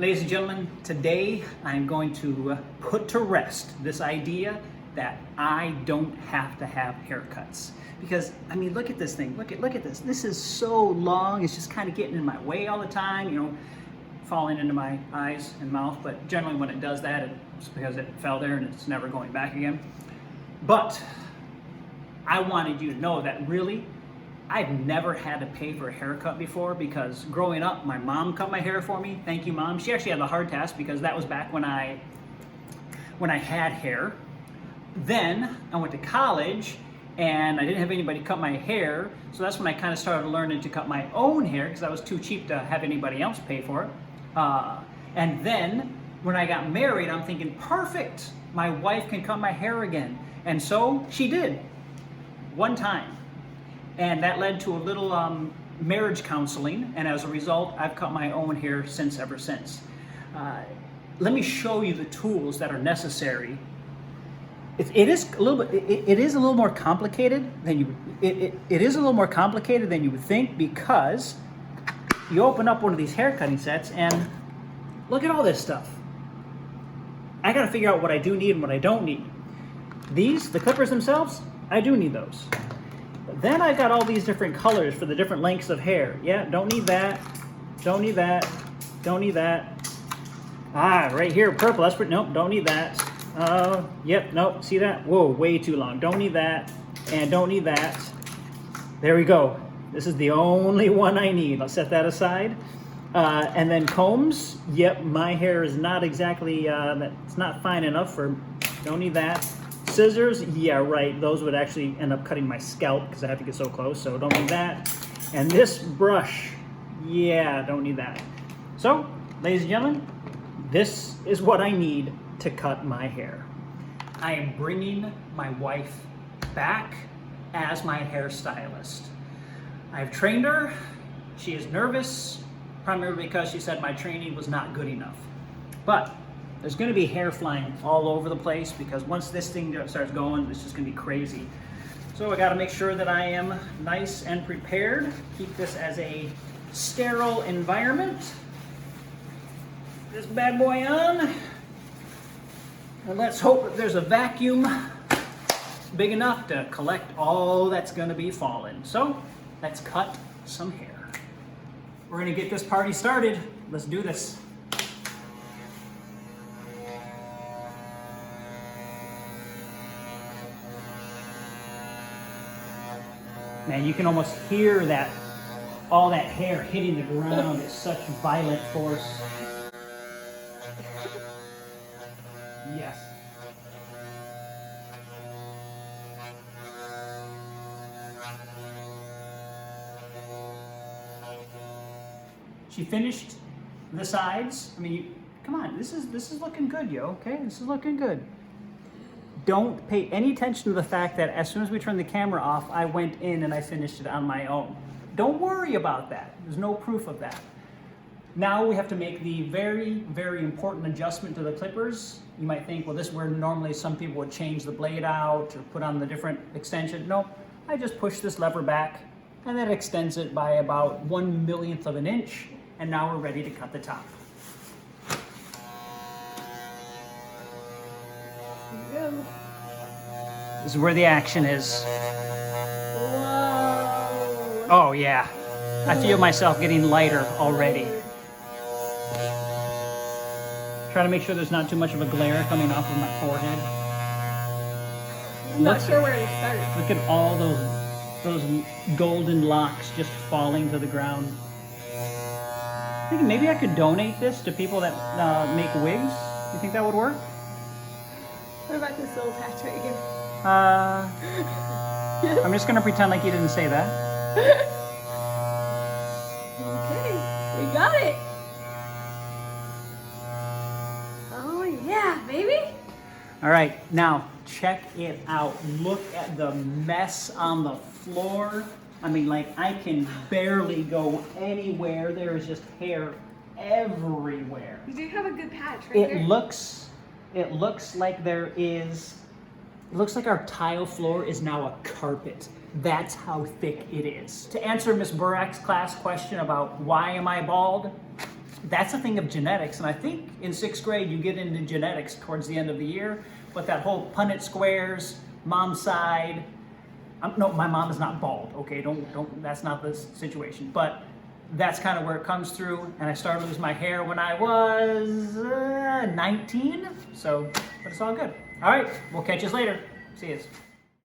Ladies and gentlemen, today I'm going to put to rest this idea that I don't have to have haircuts. Because, I mean, look at this thing. Look at this. This is so long. It's just kind of getting in my way all the time, you know, falling into my eyes and mouth. But generally when it does that, it's because it fell there and it's never going back again. But I wanted you to know that really, I've never had to pay for a haircut before, because growing up, my mom cut my hair for me. Thank you, Mom. She actually had the hard task because that was back when I had hair. Then I went to college and I didn't have anybody cut my hair, so that's when I kind of started learning to cut my own hair because I was too cheap to have anybody else pay for it. And then when I got married, I'm thinking, perfect, my wife can cut my hair again. And so she did, one time. And that led to a little marriage counseling, and as a result, I've cut my own hair ever since. Let me show you the tools that are necessary. It is a little more complicated than you. It is a little more complicated than you would think, because you open up one of these hair cutting sets and look at all this stuff. I got to figure out what I do need and what I don't need. The clippers themselves, I do need those. Then I got all these different colors for the different lengths of hair. Yeah, don't need that. Don't need that. Don't need that. Ah, right here, purple. That's nope, don't need that. Yep, nope, see that? Whoa, way too long. Don't need that. And don't need that. There we go. This is the only one I need. I'll set that aside. And then combs. Yep, my hair is not exactly, it's not fine enough for, don't need that. Scissors, yeah, right. Those would actually end up cutting my scalp because I have to get so close, so don't need that. And this brush, yeah, don't need that. So, ladies and gentlemen, this is what I need to cut my hair. I am bringing my wife back as my hairstylist. I've trained her. She is nervous, primarily because she said my training was not good enough. But there's going to be hair flying all over the place, because once this thing starts going, it's just going to be crazy. So I got to make sure that I am nice and prepared. Keep this as a sterile environment. This bad boy on. And let's hope that there's a vacuum big enough to collect all that's going to be falling. So let's cut some hair. We're going to get this party started. Let's do this. Man, you can almost hear that, all that hair hitting the ground at such violent force. Yes. She finished the sides. I mean, come on, this is looking good, yo, okay? This is looking good. Don't pay any attention to the fact that as soon as we turned the camera off, I went in and I finished it on my own. Don't worry about that. There's no proof of that. Now we have to make the very, very important adjustment to the clippers. You might think, well, this is where normally some people would change the blade out or put on the different extension. No, I just push this lever back and that extends it by about 1/1,000,000th of an inch. And now we're ready to cut the top. This is where the action is. Whoa. Oh yeah, I feel myself getting lighter already. Try to make sure there's not too much of a glare coming off of my forehead. I'm not sure where to start. Look at all those golden locks just falling to the ground. Thinking maybe I could donate this to people that make wigs. You think that would work? What about this little patch right here? I'm just gonna pretend like you didn't say that. Okay, we got it. Oh yeah, baby. All right, now check it out. Look at the mess on the floor. I mean, like, I can barely go anywhere. There is just hair everywhere. You do have a good patch right there. It looks like there is, it looks like our tile floor is now a carpet. That's how thick it is. To answer Miss Burak's class question about why am I bald, that's a thing of genetics. And I think in 6th grade you get into genetics towards the end of the year. But that whole Punnett squares, mom's side. No, my mom is not bald. Okay, don't. That's not the situation. But that's kind of where it comes through. And I started losing my hair when I was 19. So, but it's all good. All right, we'll catch you later. See you.